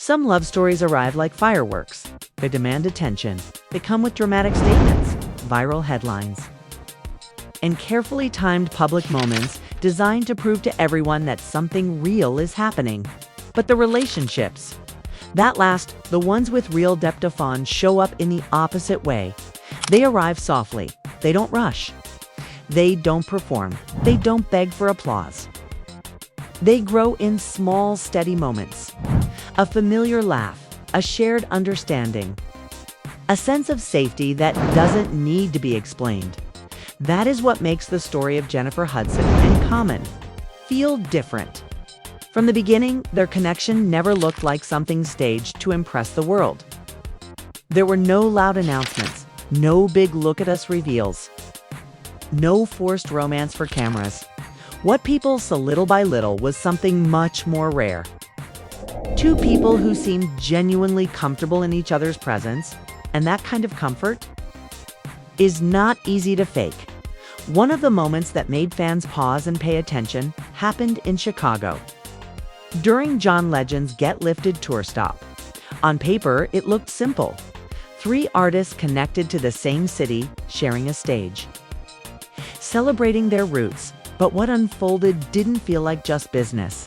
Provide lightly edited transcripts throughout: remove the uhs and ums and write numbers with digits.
Some love stories arrive like fireworks. They demand attention. They come with dramatic statements, viral headlines, and carefully timed public moments designed to prove to everyone that something real is happening. But the relationships that last, the ones with real depth of fond, show up in the opposite way. They arrive softly. They don't rush. They don't perform. They don't beg for applause. They grow in small, steady moments. A familiar laugh, a shared understanding, a sense of safety that doesn't need to be explained. That is what makes the story of Jennifer Hudson and Common feel different. From the beginning, their connection never looked like something staged to impress the world. There were no loud announcements, no big look-at-us reveals, no forced romance for cameras. What people saw little by little was something much more rare. Two people who seemed genuinely comfortable in each other's presence, and that kind of comfort is not easy to fake. One of the moments that made fans pause and pay attention happened in Chicago, during John Legend's Get Lifted tour stop. On paper, it looked simple. 3 artists connected to the same city, sharing a stage, celebrating their roots, but what unfolded didn't feel like just business.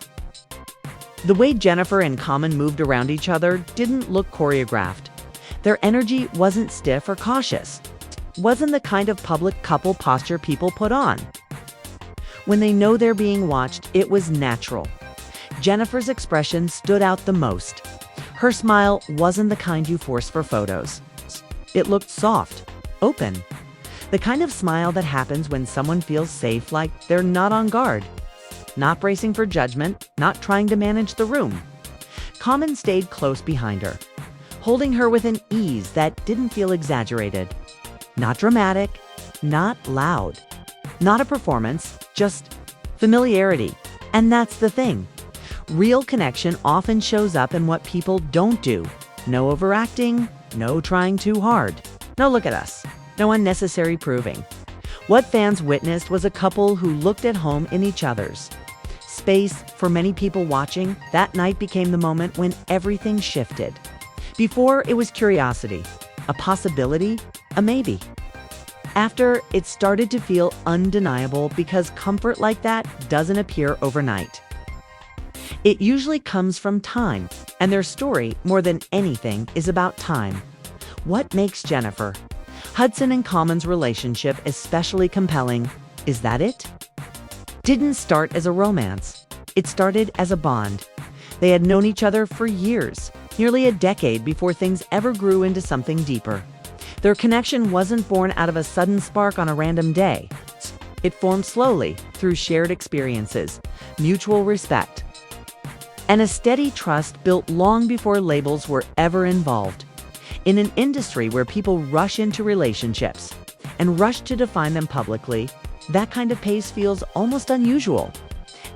The way Jennifer and Common moved around each other didn't look choreographed. Their energy wasn't stiff or cautious. Wasn't the kind of public couple posture people put on. When they know they're being watched, it was natural. Jennifer's expression stood out the most. Her smile wasn't the kind you force for photos. It looked soft, open. The kind of smile that happens when someone feels safe, like they're not on guard, not bracing for judgment, not trying to manage the room. Common stayed close behind her, holding her with an ease that didn't feel exaggerated. Not dramatic, not loud, not a performance, just familiarity. And that's the thing. Real connection often shows up in what people don't do. No overacting, no trying too hard, no look at us, no unnecessary proving. What fans witnessed was a couple who looked at home in each other's space. For many people watching, that night became the moment when everything shifted. Before, it was curiosity, a possibility, a maybe. After, it started to feel undeniable, because comfort like that doesn't appear overnight. It usually comes from time, and their story, more than anything, is about time. What makes Jennifer Hudson and Common's relationship especially compelling is that it didn't start as a romance. It started as a bond. They had known each other for years, nearly a decade before things ever grew into something deeper. Their connection wasn't born out of a sudden spark on a random day. It formed slowly through shared experiences, mutual respect, and a steady trust built long before labels were ever involved. In an industry where people rush into relationships and rush to define them publicly, that kind of pace feels almost unusual.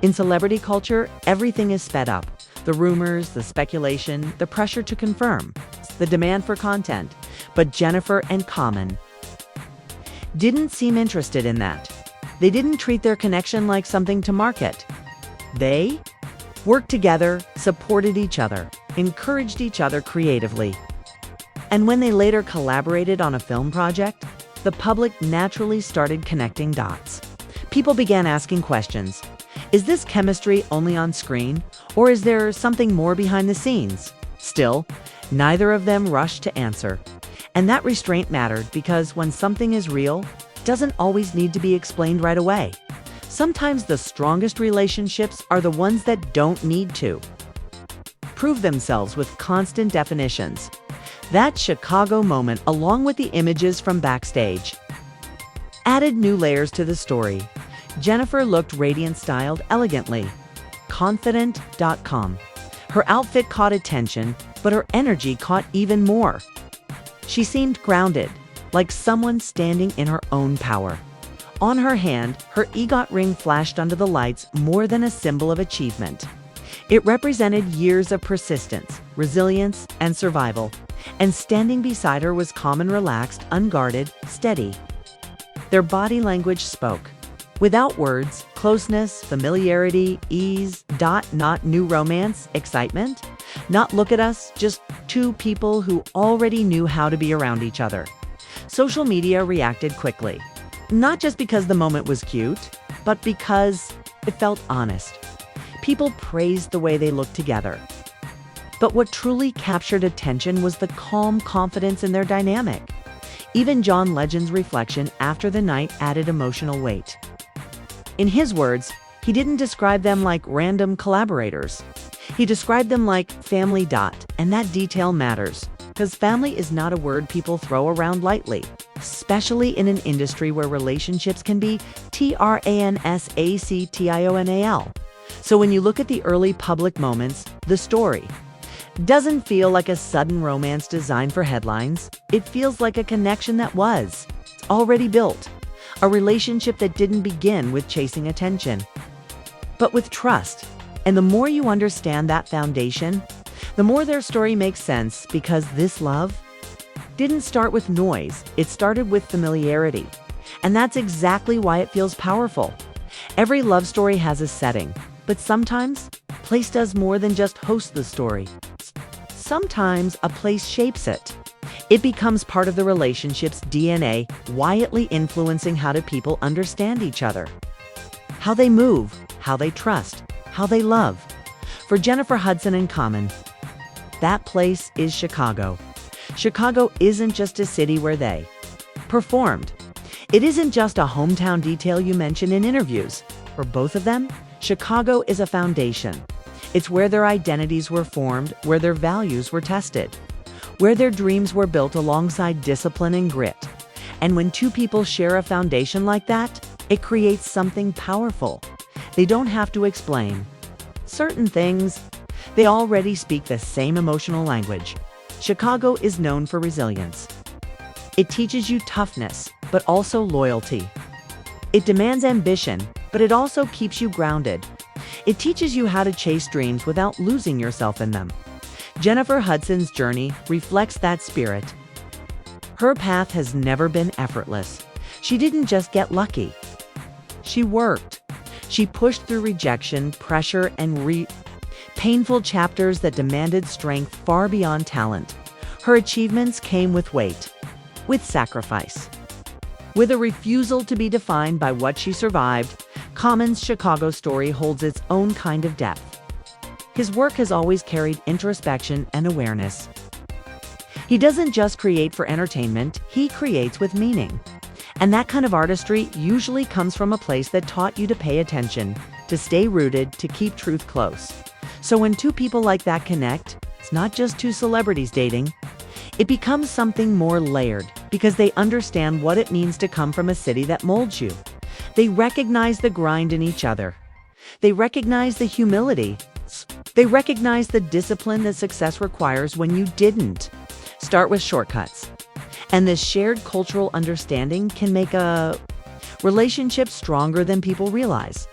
In celebrity culture, everything is sped up. The rumors, the speculation, the pressure to confirm, the demand for content. But Jennifer and Common didn't seem interested in that. They didn't treat their connection like something to market. They worked together, supported each other, encouraged each other creatively. And when they later collaborated on a film project, the public naturally started connecting dots. People began asking questions. Is this chemistry only on screen, or is there something more behind the scenes? Still, neither of them rushed to answer. And that restraint mattered, because when something is real, it doesn't always need to be explained right away. Sometimes the strongest relationships are the ones that don't need to prove themselves with constant definitions. That Chicago moment, along with the images from backstage, added new layers to the story. Jennifer looked radiant, styled elegantly, confident.com. Her outfit caught attention, but her energy caught even more. She seemed grounded, like someone standing in her own power. On her hand, her EGOT ring flashed under the lights more than a symbol of achievement. It represented years of persistence, resilience, and survival. And standing beside her was Common, relaxed, unguarded, steady. Their body language spoke. Without words, closeness, familiarity, ease, not new romance, excitement. Not look at us, just two people who already knew how to be around each other. Social media reacted quickly. Not just because the moment was cute, but because it felt honest. People praised the way they looked together. But what truly captured attention was the calm confidence in their dynamic. Even John Legend's reflection after the night added emotional weight. In his words, he didn't describe them like random collaborators. He described them like family. And that detail matters, because family is not a word people throw around lightly, especially in an industry where relationships can be transactional. So when you look at the early public moments, the story doesn't feel like a sudden romance designed for headlines. It feels like a connection that was already built, a relationship that didn't begin with chasing attention, but with trust. And the more you understand that foundation, the more their story makes sense, because this love didn't start with noise, it started with familiarity. And that's exactly why it feels powerful. Every love story has a setting, but sometimes place does more than just host the story. Sometimes a place shapes it. It becomes part of the relationship's DNA, quietly influencing how do people understand each other, how they move, how they trust, how they love. For Jennifer Hudson and Common, that place is Chicago. Chicago isn't just a city where they performed. It isn't just a hometown detail you mention in interviews. For both of them, Chicago is a foundation. It's where their identities were formed, where their values were tested, where their dreams were built alongside discipline and grit. And when two people share a foundation like that, it creates something powerful. They don't have to explain certain things. They already speak the same emotional language. Chicago is known for resilience. It teaches you toughness, but also loyalty. It demands ambition, but it also keeps you grounded. It teaches you how to chase dreams without losing yourself in them. Jennifer Hudson's journey reflects that spirit. Her path has never been effortless. She didn't just get lucky. She worked. She pushed through rejection, pressure, and painful chapters that demanded strength far beyond talent. Her achievements came with weight, with sacrifice, with a refusal to be defined by what she survived. Common's Chicago story holds its own kind of depth. His work has always carried introspection and awareness. He doesn't just create for entertainment, he creates with meaning. And that kind of artistry usually comes from a place that taught you to pay attention, to stay rooted, to keep truth close. So when two people like that connect, it's not just two celebrities dating. It becomes something more layered, because they understand what it means to come from a city that molds you. They recognize the grind in each other. They recognize the humility. They recognize the discipline that success requires when you didn't start with shortcuts. And this shared cultural understanding can make a relationship stronger than people realize.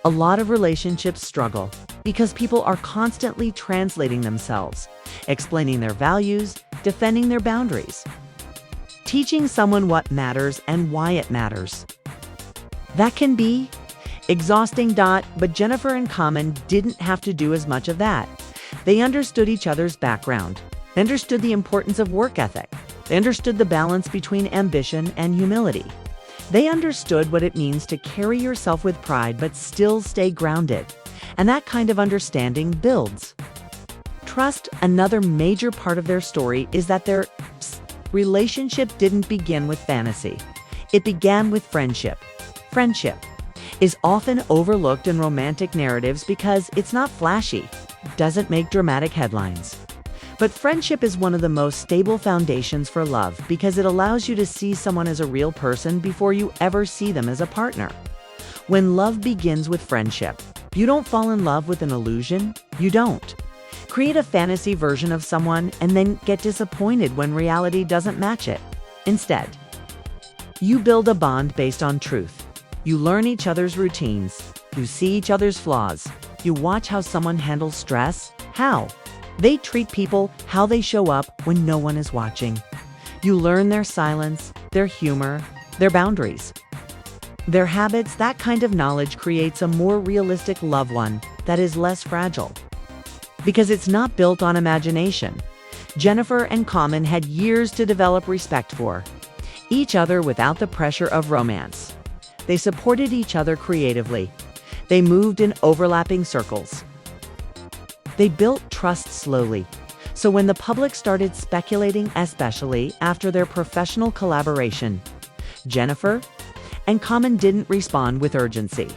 A lot of relationships struggle because people are constantly translating themselves, explaining their values, defending their boundaries, teaching someone what matters and why it matters. That can be exhausting. But Jennifer and Common didn't have to do as much of that. They understood each other's background. They understood the importance of work ethic. They understood the balance between ambition and humility. They understood what it means to carry yourself with pride but still stay grounded. And that kind of understanding builds trust. Another major part of their story is that their relationship didn't begin with fantasy. It began with friendship. Friendship is often overlooked in romantic narratives because it's not flashy, doesn't make dramatic headlines. But friendship is one of the most stable foundations for love, because it allows you to see someone as a real person before you ever see them as a partner. When love begins with friendship, you don't fall in love with an illusion. You don't create a fantasy version of someone and then get disappointed when reality doesn't match it. Instead, you build a bond based on truth. You learn each other's routines. You see each other's flaws. You watch how someone handles stress, how they treat people, how they show up when no one is watching. You learn their silence, their humor, their boundaries, their habits. That kind of knowledge creates a more realistic loved one that is less fragile. Because it's not built on imagination. Jennifer and Common had years to develop respect for each other without the pressure of romance. They supported each other creatively. They moved in overlapping circles. They built trust slowly. So when the public started speculating, especially after their professional collaboration, Jennifer and Common didn't respond with urgency.